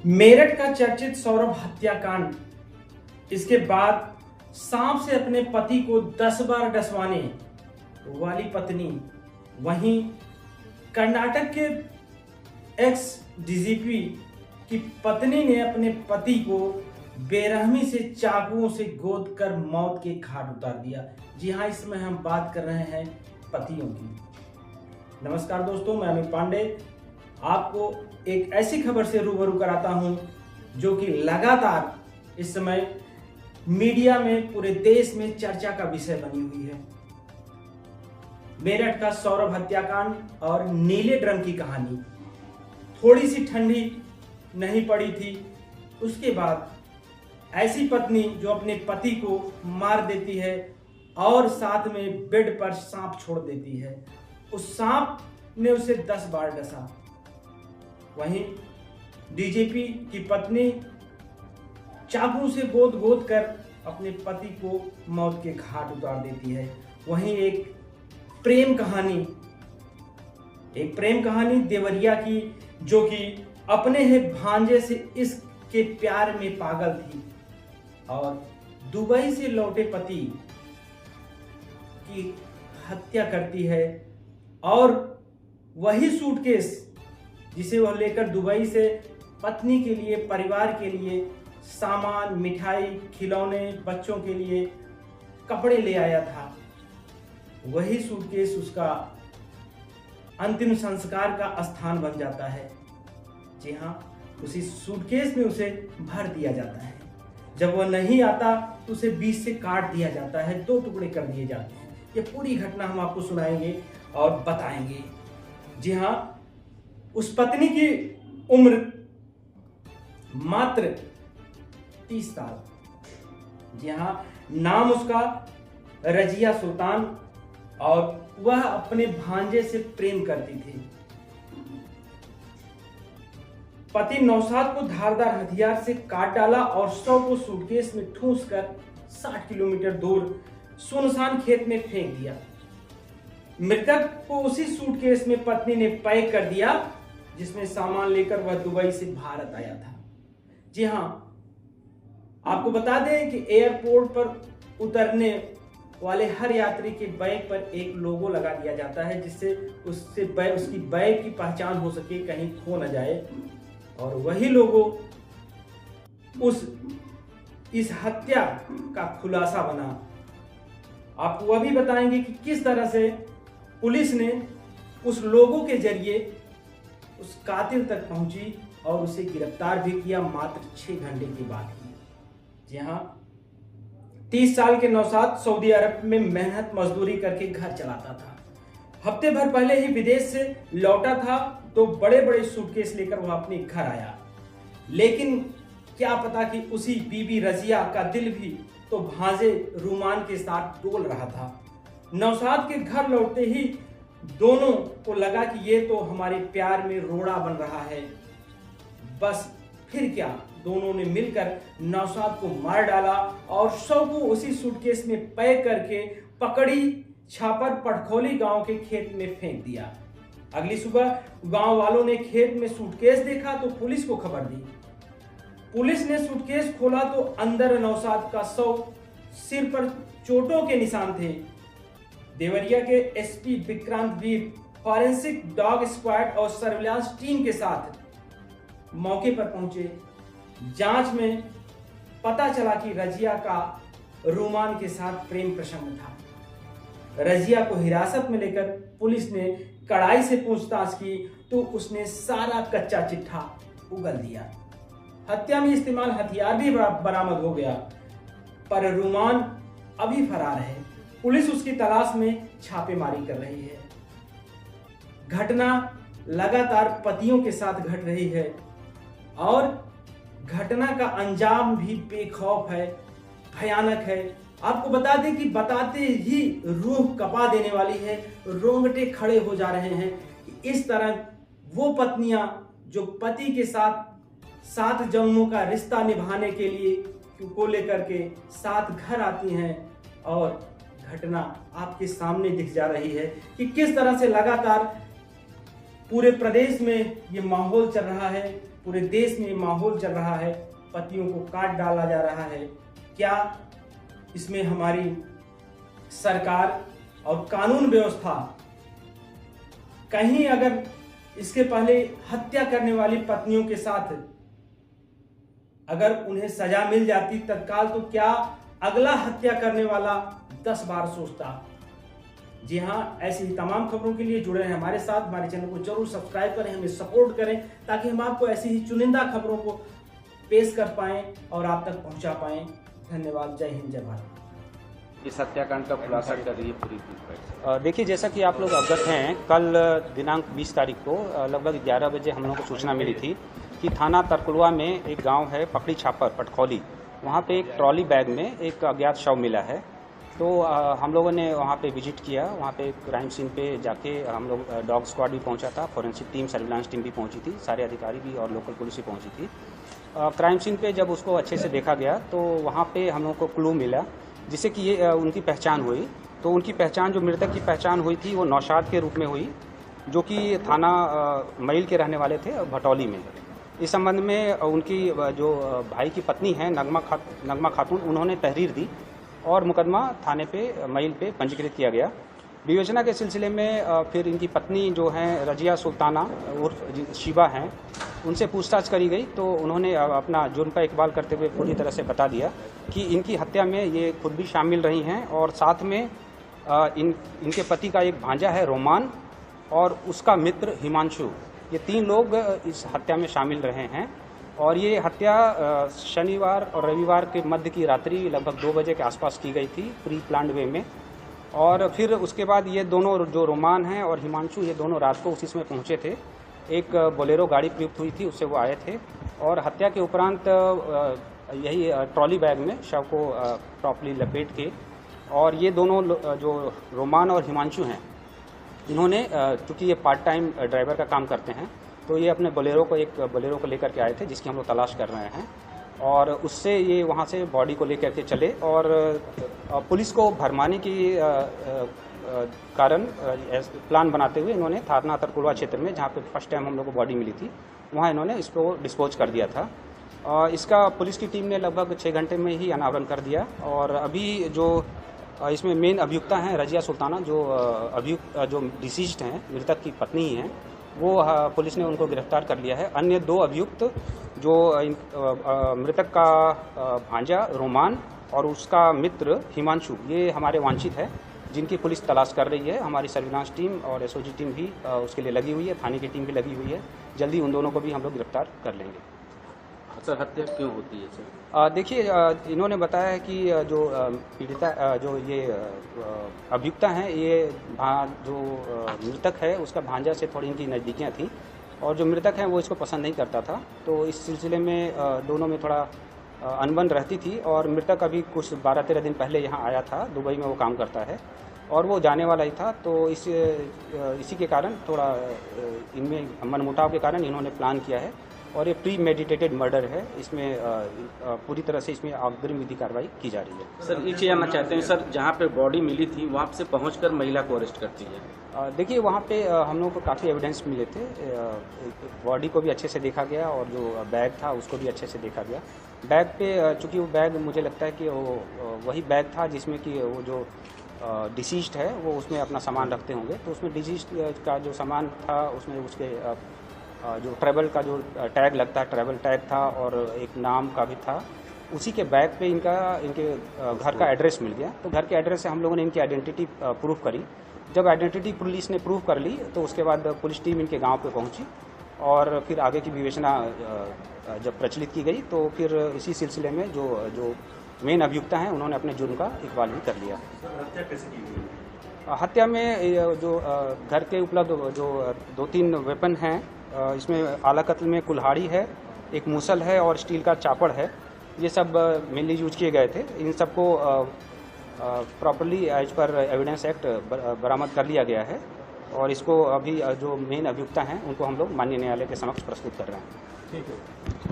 मेरठ का चर्चित सौरभ हत्याकांड, इसके बाद सांप से अपने पति को 10 बार डसवाने वाली पत्नी, वहीं कर्नाटक के एक्स डीजीपी की पत्नी ने अपने पति को बेरहमी से चाकुओं से गोद कर मौत के घाट उतार दिया। जी हाँ, इसमें हम बात कर रहे हैं पतियों की। नमस्कार दोस्तों, मैं अमित पांडे आपको एक ऐसी खबर से रूबरू कराता हूं जो कि लगातार इस समय मीडिया में पूरे देश में चर्चा का विषय बनी हुई है। मेरठ का सौरभ हत्याकांड और नीले ड्रम की कहानी। थोड़ी सी ठंडी नहीं पड़ी थी, उसके बाद ऐसी पत्नी जो अपने पति को मार देती है और साथ में बेड पर सांप छोड़ देती है। उस सांप ने उसे 10 बार डसा। वहीं डीजीपी की पत्नी चाकू से गोद गोद कर अपने पति को मौत के घाट उतार देती है। वहीं एक प्रेम कहानी देवरिया की, जो कि अपने ही भांजे से इसके प्यार में पागल थी और दुबई से लौटे पति की हत्या करती है और वही सूटकेस जिसे वह लेकर दुबई से पत्नी के लिए, परिवार के लिए सामान, मिठाई, खिलौने, बच्चों के लिए कपड़े ले आया था, वही सूटकेस उसका अंतिम संस्कार का स्थान बन जाता है। जी हाँ, उसी सूटकेस में उसे भर दिया जाता है। जब वह नहीं आता तो उसे बीच से काट दिया जाता है, 2 टुकड़े कर दिए जाते हैं। ये पूरी घटना हम आपको सुनाएंगे और बताएंगे। जी हाँ, उस पत्नी की उम्र मात्र 30 साल। जी हाँ, नाम उसका रजिया सुल्तान और वह अपने भांजे से प्रेम करती थी। पति नौशाद को धारदार हथियार से काट डाला और शव को सूटकेस में ठूंस कर 60 किलोमीटर दूर सुनसान खेत में फेंक दिया। मृतक को उसी सूटकेस में पत्नी ने पैक कर दिया जिसमें सामान लेकर वह दुबई से भारत आया था। जी हाँ, आपको बता दें कि एयरपोर्ट पर उतरने वाले हर यात्री के बैग पर एक लोगो लगा दिया जाता है, जिससे उसकी बैग की पहचान हो सके, कहीं खो न जाए। और वही लोगो इस हत्या का खुलासा बना। आपको वह भी बताएंगे कि किस तरह से पुलिस ने उस लोगों के जरिए उस कातिल तक पहुंची और उसे गिरफ्तार भी किया मात्र 6 घंटे के बाद ही। जी हाँ, 30 साल के नौशाद सऊदी अरब में मेहनत मजदूरी करके घर चलाता था। हफ्ते भर पहले ही विदेश से लौटा था तो बड़े बड़े सूटकेस लेकर वह अपने घर आया। लेकिन क्या पता कि उसी बीबी रजिया का दिल भी तो भांजे रूमान के साथ डोल रहा था। नौशाद के घर लौटते ही दोनों को लगा कि ये तो हमारे प्यार में रोड़ा बन रहा है। बस फिर क्या, दोनों ने मिलकर नौशाद को मार डाला और शव को उसी सूटकेस में पैक करके पकड़ी छापर पटखोली गांव के खेत में फेंक दिया। अगली सुबह गांव वालों ने खेत में सूटकेस देखा तो पुलिस को खबर दी। पुलिस ने सूटकेस खोला तो अंदर नौशाद का शव, सिर पर चोटों के निशान थे। देवरिया के एसपी विक्रांत वीर फॉरेंसिक डॉग स्क्वाड और सर्विलांस टीम के साथ मौके पर पहुंचे। जांच में पता चला कि रजिया का रूमान के साथ प्रेम प्रसंग था। रजिया को हिरासत में लेकर पुलिस ने कड़ाई से पूछताछ की तो उसने सारा कच्चा चिट्ठा उगल दिया। हत्या में इस्तेमाल हथियार भी बरामद हो गया, पर रूमान अभी फरार है। पुलिस उसकी तलाश में छापेमारी कर रही है। घटना लगातार पतियों के साथ घट रही है और घटना का अंजाम भी बेखौफ है, भयानक है। आपको बता दें कि बताते ही रूह कपा देने वाली है, रोंगटे खड़े हो जा रहे हैं कि इस तरह वो पत्नियां जो पति के साथ 7 जन्मों का रिश्ता निभाने के लिए को लेकर के साथ घर आती हैं और घटना आपके सामने दिख जा रही है कि किस तरह से लगातार पूरे प्रदेश में ये माहौल चल रहा है, पूरे देश में ये माहौल चल रहा है, पतियों को काट डाला जा रहा है। क्या इसमें हमारी सरकार और कानून व्यवस्था कहीं अगर इसके पहले हत्या करने वाली पत्नियों के साथ अगर उन्हें सजा मिल जाती तत्काल, तो क्या अगला हत्या करने वाला 10 बार सोचता। जी हाँ, ऐसी ही तमाम खबरों के लिए जुड़े रहें हमारे साथ। हमारे चैनल को जरूर सब्सक्राइब करें, हमें सपोर्ट करें, ताकि हम आपको ऐसी ही चुनिंदा खबरों को पेश कर पाएं और आप तक पहुंचा पाएं। धन्यवाद। जय हिंद, जय भारत। इस हत्याकांड का खुलासा कर रही है पूरी। देखिए, जैसा कि आप लोग अवगत हैं, कल दिनांक 20 तारीख को लगभग 11 बजे हम लोगों को सूचना मिली थी कि थाना तरकुलवा में एक गांव है पकड़ी छापर पटखौली, वहां पे एक ट्रॉली बैग में एक अज्ञात शव मिला है। तो हम लोगों ने वहाँ पे विजिट किया। वहाँ पे क्राइम सीन पे जाके हम लोग डॉग स्क्वाड भी पहुँचा था, फॉरेंसिक टीम, सर्विलांस टीम भी पहुँची थी, सारे अधिकारी भी और लोकल पुलिस भी पहुँची थी। क्राइम सीन पे जब उसको अच्छे से देखा गया तो वहाँ पे हम लोग को क्लू मिला जिससे कि ये उनकी पहचान हुई। तो उनकी पहचान, जो मृतक की पहचान हुई थी, वो नौशाद के रूप में हुई, जो कि थाना मईल के रहने वाले थे भटौली में। इस संबंध में उनकी जो भाई की पत्नी है नगमा खातून, उन्होंने तहरीर दी और मुकदमा थाने पे मईल पे पंजीकृत किया गया। विवेचना के सिलसिले में फिर इनकी पत्नी जो हैं रजिया सुल्ताना उर्फ शिबा हैं, उनसे पूछताछ करी गई तो उन्होंने अपना जुर्म का इकबाल करते हुए पूरी तरह से बता दिया कि इनकी हत्या में ये खुद भी शामिल रही हैं और साथ में इनके पति का एक भांजा है रोमान और उसका मित्र हिमांशु, ये 3 लोग इस हत्या में शामिल रहे हैं। और ये हत्या शनिवार और रविवार के मध्य की रात्रि लगभग 2 बजे के आसपास की गई थी, प्री प्लान्ड वे में। और फिर उसके बाद ये दोनों, जो रोमान हैं और हिमांशु, ये दोनों रात को उसी समय पहुंचे थे। एक बोलेरो गाड़ी प्रयुक्त हुई थी, उससे वो आए थे और हत्या के उपरांत यही ट्रॉली बैग में शव को प्रॉपर्ली लपेट के, और ये दोनों जो रोमान और हिमांशु हैं, इन्होंने, चूँकि ये पार्ट टाइम ड्राइवर का काम करते हैं, तो ये अपने बोलेरो को लेकर के आए थे, जिसकी हम लोग तलाश कर रहे हैं। और उससे ये वहाँ से बॉडी को लेकर के चले और पुलिस को भरमाने की कारण प्लान बनाते हुए इन्होंने थाना तरकुलवा क्षेत्र में, जहाँ पे फर्स्ट टाइम हम लोग को बॉडी मिली थी, वहाँ इन्होंने इसको डिस्पोज कर दिया था। इसका पुलिस की टीम ने लगभग 6 घंटे में ही अनावरण कर दिया। और अभी जो इसमें मेन अभियुक्ता हैं रजिया सुल्ताना, जो डिसीज्ड हैं, मृतक की पत्नी ही हैं, वो पुलिस ने उनको गिरफ्तार कर लिया है। अन्य 2 अभियुक्त, जो मृतक का भांजा रोमान और उसका मित्र हिमांशु, ये हमारे वांछित है, जिनकी पुलिस तलाश कर रही है। हमारी सर्विलांस टीम और एसओजी टीम भी उसके लिए लगी हुई है, थाने की टीम भी लगी हुई है। जल्दी उन दोनों को भी हम लोग गिरफ्तार कर लेंगे। सर, हत्या क्यों होती है सर? देखिए, इन्होंने बताया है कि जो पीड़िता, जो ये अभियुक्ता हैं, ये जो मृतक है उसका भांजा से थोड़ी इनकी नज़दीकियाँ थी और जो मृतक है वो इसको पसंद नहीं करता था। तो इस सिलसिले में दोनों में थोड़ा अनबन रहती थी। और मृतक अभी कुछ 12-13 दिन पहले यहाँ आया था, दुबई में वो काम करता है और वो जाने वाला ही था। तो इसी के कारण थोड़ा इनमें मनमुटाव के कारण इन्होंने प्लान किया है और ये प्री मेडिटेटेड मर्डर है। इसमें पूरी तरह से इसमें अग्रिम विधि कार्रवाई की जा रही है। सर, ये जानना चाहते हैं सर, जहाँ पे बॉडी मिली थी वहाँ से पहुंचकर महिला को अरेस्ट करती है? देखिए, वहाँ पे हम लोगों को काफ़ी एविडेंस मिले थे। बॉडी को भी अच्छे से देखा गया और जो बैग था उसको भी अच्छे से देखा गया। बैग पे, चूँकि वो बैग मुझे लगता है कि वो वही बैग था जिसमें कि वो जो डिसीज्ड है वो उसमें अपना सामान रखते होंगे। तो उसमें डिसीज्ड का जो सामान था उसमें उसके जो ट्रैवल का जो टैग लगता है, ट्रैवल टैग था और एक नाम का भी था। उसी के बैग पे इनके घर का एड्रेस मिल गया। तो घर के एड्रेस से हम लोगों ने इनकी आइडेंटिटी प्रूफ करी। जब आइडेंटिटी पुलिस ने प्रूफ कर ली तो उसके बाद पुलिस टीम इनके गांव पे पहुंची और फिर आगे की विवेचना जब प्रचलित की गई तो फिर इसी सिलसिले में जो मेन अभियुक्ता हैं उन्होंने अपने जुर्म का इकबाल भी कर लिया। हत्या कैसे की गई? हत्या में जो घर के उपलब्ध जो 2-3 वेपन हैं, इसमें आला कत्ल में कुल्हाड़ी है, एक मूसल है और स्टील का चापड़ है। ये सब मेनली यूज किए गए थे। इन सबको properly as per evidence act बरामद कर लिया गया है और इसको अभी जो मेन अभियुक्ता हैं उनको हम लोग माननीय न्यायालय के समक्ष प्रस्तुत कर रहे हैं। ठीक है।